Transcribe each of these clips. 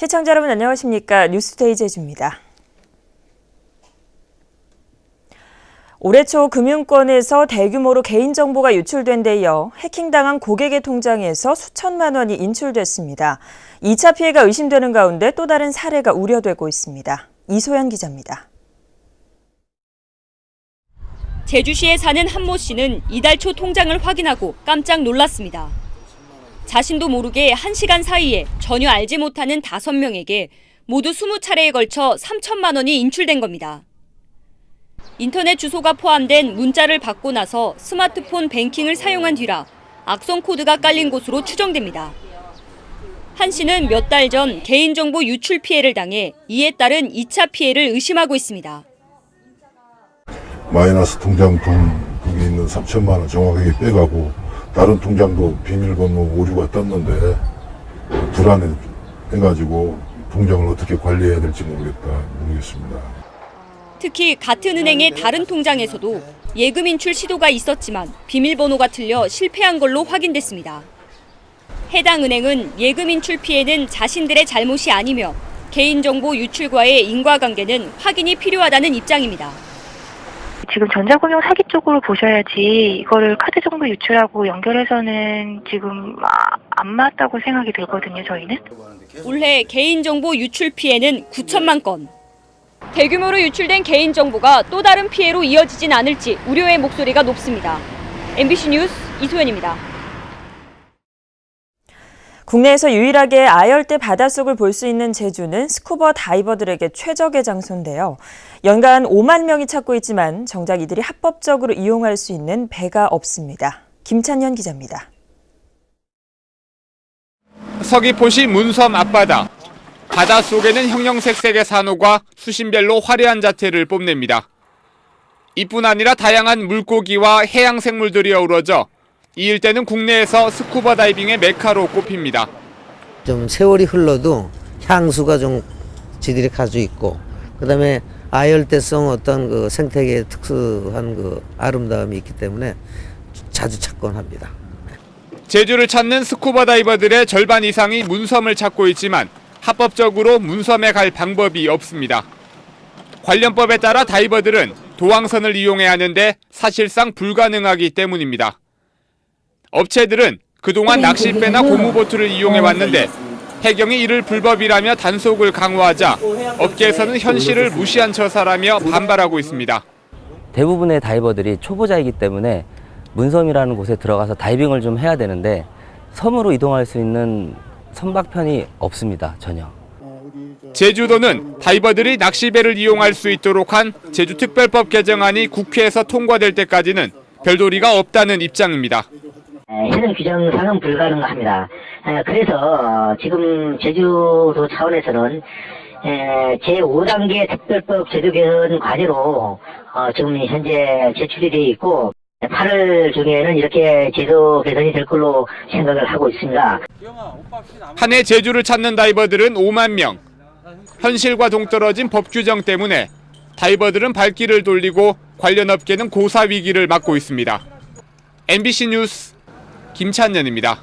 시청자 여러분 안녕하십니까? 뉴스데이 제주입니다. 올해 초 금융권에서 대규모로 개인정보가 유출된 데 이어 해킹당한 고객의 통장에서 수천만 원이 인출됐습니다. 2차 피해가 의심되는 가운데 또 다른 사례가 우려되고 있습니다. 이소연 기자입니다. 제주시에 사는 한모 씨는 이달 초 통장을 확인하고 깜짝 놀랐습니다. 자신도 모르게 1시간 사이에 전혀 알지 못하는 5명에게 모두 20차례에 걸쳐 3천만 원이 인출된 겁니다. 인터넷 주소가 포함된 문자를 받고 나서 스마트폰 뱅킹을 사용한 뒤라 악성 코드가 깔린 곳으로 추정됩니다. 한 씨는 몇 달 전 개인정보 유출 피해를 당해 이에 따른 2차 피해를 의심하고 있습니다. 마이너스 통장 거기 있는 3천만 원 정확하게 빼가고 다른 통장도 비밀번호 오류가 떴는데 불안해가지고 통장을 어떻게 관리해야 될지 모르겠습니다. 특히 같은 은행의 다른 통장에서도 예금 인출 시도가 있었지만 비밀번호가 틀려 실패한 걸로 확인됐습니다. 해당 은행은 예금 인출 피해는 자신들의 잘못이 아니며 개인정보 유출과의 인과관계는 확인이 필요하다는 입장입니다. 지금 전자금융 사기 쪽으로 보셔야지 이거를 카드 정보 유출하고 연결해서는 지금 안 맞다고 생각이 들거든요, 저희는. 올해 개인정보 유출 피해는 9천만 건. 대규모로 유출된 개인정보가 또 다른 피해로 이어지진 않을지 우려의 목소리가 높습니다. MBC 뉴스 이소연입니다. 국내에서 유일하게 아열대 바닷속을 볼 수 있는 제주는 스쿠버 다이버들에게 최적의 장소인데요. 연간 5만 명이 찾고 있지만 정작 이들이 합법적으로 이용할 수 있는 배가 없습니다. 김찬현 기자입니다. 서귀포시 문섬 앞바다. 바닷속에는 형형색색의 산호가 수심별로 화려한 자태를 뽐냅니다. 이뿐 아니라 다양한 물고기와 해양 생물들이 어우러져 이 일대는 국내에서 스쿠버 다이빙의 메카로 꼽힙니다. 좀 세월이 흘러도 향수가 좀 지들이 가지고 있고, 그다음에 아열대성 어떤 그 생태계의 특수한 그 아름다움이 있기 때문에 자주 찾곤 합니다. 제주를 찾는 스쿠버 다이버들의 절반 이상이 문섬을 찾고 있지만 합법적으로 문섬에 갈 방법이 없습니다. 관련법에 따라 다이버들은 도항선을 이용해야 하는데 사실상 불가능하기 때문입니다. 업체들은 그동안 낚싯배나 고무보트를 이용해왔는데 해경이 이를 불법이라며 단속을 강화하자 업계에서는 현실을 무시한 처사라며 반발하고 있습니다. 대부분의 다이버들이 초보자이기 때문에 문섬이라는 곳에 들어가서 다이빙을 좀 해야 되는데 섬으로 이동할 수 있는 선박편이 없습니다, 전혀. 제주도는 다이버들이 낚시배를 이용할 수 있도록 한 제주특별법 개정안이 국회에서 통과될 때까지는 별도리가 없다는 입장입니다. 현행 규정상은 불가능합니다. 그래서 지금 제주도 차원에서는 제5단계 특별법 제도 개선 과제로 지금 현재 제출이 되어 있고 8월 중에는 이렇게 제도 개선이 될 걸로 생각을 하고 있습니다. 한 해 제주를 찾는 다이버들은 5만 명. 현실과 동떨어진 법 규정 때문에 다이버들은 발길을 돌리고 관련 업계는 고사 위기를 맞고 있습니다. MBC 뉴스 김찬현입니다.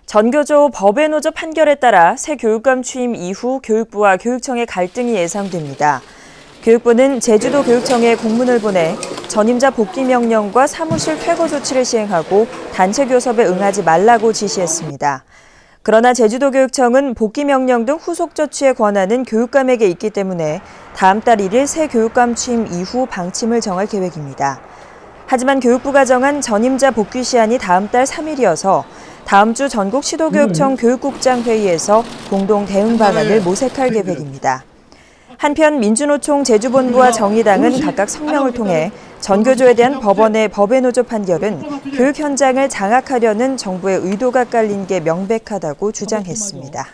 전교조 법외 노조 판결에 따라 새 교육감 취임 이후 교육부와 교육청의 갈등이 예상됩니다. 교육부는 제주도 교육청에 공문을 보내 전임자 복귀 명령과 사무실 퇴거 조치를 시행하고 단체 교섭에 응하지 말라고 지시했습니다. 그러나 제주도 교육청은 복귀 명령 등 후속 조치의 권한은 교육감에게 있기 때문에 다음 달 1일 새 교육감 취임 이후 방침을 정할 계획입니다. 하지만 교육부가 정한 전임자 복귀 시한이 다음 달 3일이어서 다음 주 전국 시도교육청 교육국장 회의에서 공동 대응 방안을 모색할 계획입니다. 한편 민주노총 제주본부와 정의당은 각각 성명을 통해 전교조에 대한 법원의 법외 노조 판결은 교육 현장을 장악하려는 정부의 의도가 깔린 게 명백하다고 주장했습니다.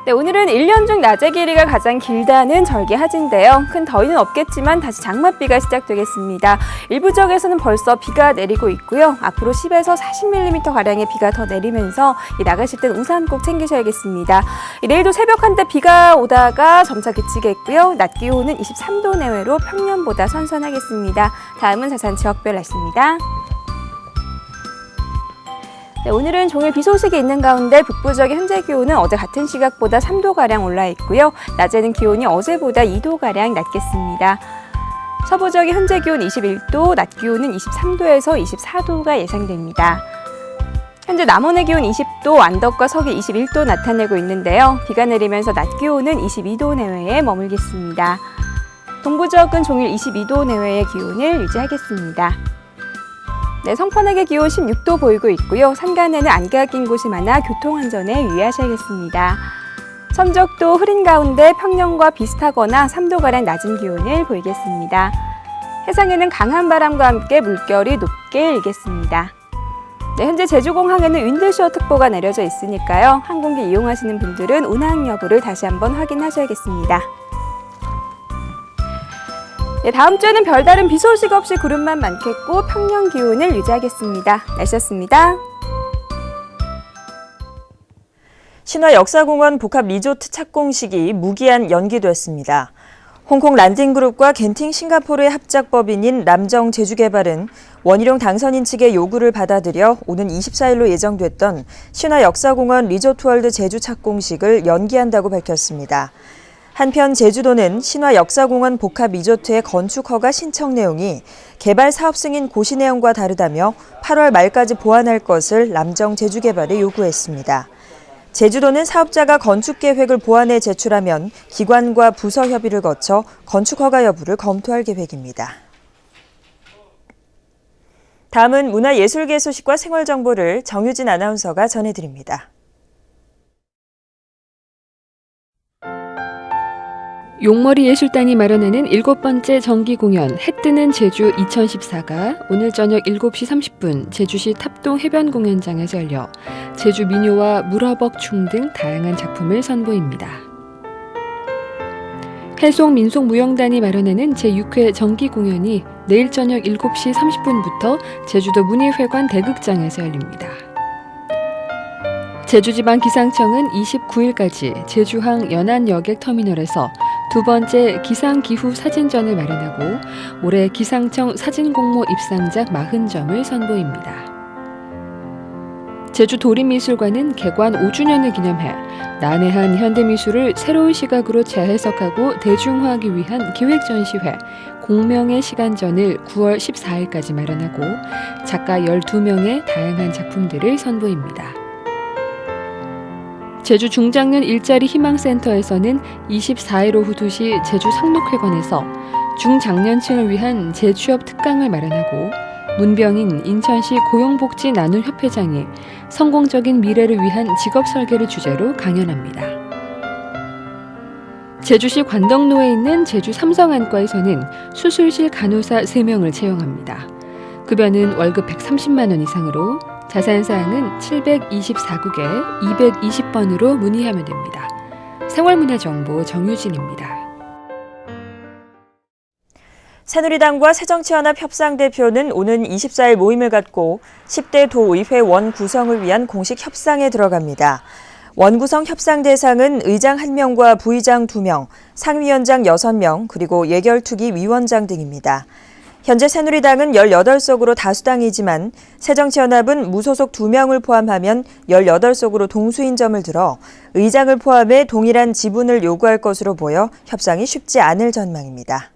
네, 오늘은 1년 중 낮의 길이가 가장 길다는 절기하지인데요. 큰 더위는 없겠지만 다시 장맛비가 시작되겠습니다. 일부 지역에서는 벌써 비가 내리고 있고요. 앞으로 10에서 40mm가량의 비가 더 내리면서 나가실 땐 우산 꼭 챙기셔야겠습니다. 내일도 새벽 한때 비가 오다가 점차 그치겠고요. 낮 기온은 23도 내외로 평년보다 선선하겠습니다. 다음은 자세한 지역별 날씨입니다. 네, 오늘은 종일 비 소식이 있는 가운데 북부 지역의 현재 기온은 어제 같은 시각보다 3도가량 올라 있고요. 낮에는 기온이 어제보다 2도가량 낮겠습니다. 서부 지역의 현재 기온 21도, 낮 기온은 23도에서 24도가 예상됩니다. 현재 남원의 기온 20도, 안덕과 서귀 21도 나타내고 있는데요. 비가 내리면서 낮 기온은 22도 내외에 머물겠습니다. 동부 지역은 종일 22도 내외의 기온을 유지하겠습니다. 네, 성판악의 기온 16도 보이고 있고요. 산간에는 안개가 낀 곳이 많아 교통안전에 유의하셔야겠습니다. 섬적도 흐린 가운데 평년과 비슷하거나 3도가량 낮은 기온을 보이겠습니다. 해상에는 강한 바람과 함께 물결이 높게 일겠습니다. 네, 현재 제주공항에는 윈드시어특보가 내려져 있으니까요. 항공기 이용하시는 분들은 운항 여부를 다시 한번 확인하셔야겠습니다. 네, 다음 주에는 별다른 비 소식 없이 구름만 많겠고 평년 기온을 유지하겠습니다. 날씨였습니다. 신화역사공원 복합 리조트 착공식이 무기한 연기됐습니다. 홍콩 란딩그룹과 겐팅 싱가포르의 합작법인인 람정 제주개발은 원희룡 당선인 측의 요구를 받아들여 오는 24일로 예정됐던 신화역사공원 리조트월드 제주 착공식을 연기한다고 밝혔습니다. 한편 제주도는 신화역사공원 복합 리조트의 건축 허가 신청 내용이 개발 사업 승인 고시 내용과 다르다며 8월 말까지 보완할 것을 람정 제주개발에 요구했습니다. 제주도는 사업자가 건축 계획을 보완해 제출하면 기관과 부서 협의를 거쳐 건축 허가 여부를 검토할 계획입니다. 다음은 문화예술계 소식과 생활 정보를 정유진 아나운서가 전해드립니다. 용머리 예술단이 마련하는 7번째 정기공연 해뜨는 제주 2014가 오늘 저녁 7시 30분 제주시 탑동 해변공연장에서 열려 제주 민요와 물허벅충 등 다양한 작품을 선보입니다. 해송민속무용단이 마련하는 제6회 정기공연이 내일 저녁 7시 30분부터 제주도 문희회관 대극장에서 열립니다. 제주지방기상청은 29일까지 제주항 연안여객터미널에서 두 번째 기상기후 사진전을 마련하고 올해 기상청 사진공모 입상작 40점을 선보입니다. 제주도립미술관은 개관 5주년을 기념해 난해한 현대미술을 새로운 시각으로 재해석하고 대중화하기 위한 기획전시회 공명의 시간전을 9월 14일까지 마련하고 작가 12명의 다양한 작품들을 선보입니다. 제주 중장년 일자리 희망센터에서는 24일 오후 2시 제주 상록회관에서 중장년층을 위한 재취업 특강을 마련하고 문병인 인천시 고용복지 나눔협회장이 성공적인 미래를 위한 직업 설계를 주제로 강연합니다. 제주시 관덕로에 있는 제주 삼성안과에서는 수술실 간호사 3명을 채용합니다. 급여는 월급 130만 원 이상으로 자세한 사항은 724국에 220번으로 문의하면 됩니다. 생활문화정보 정유진입니다. 새누리당과 새정치연합 협상대표는 오는 24일 모임을 갖고 10대 도의회 원 구성을 위한 공식 협상에 들어갑니다. 원 구성 협상 대상은 의장 1명과 부의장 2명, 상위원장 6명, 그리고 예결투기 위원장 등입니다. 현재 새누리당은 18석으로 다수당이지만 새정치연합은 무소속 2명을 포함하면 18석으로 동수인점을 들어 의장을 포함해 동일한 지분을 요구할 것으로 보여 협상이 쉽지 않을 전망입니다.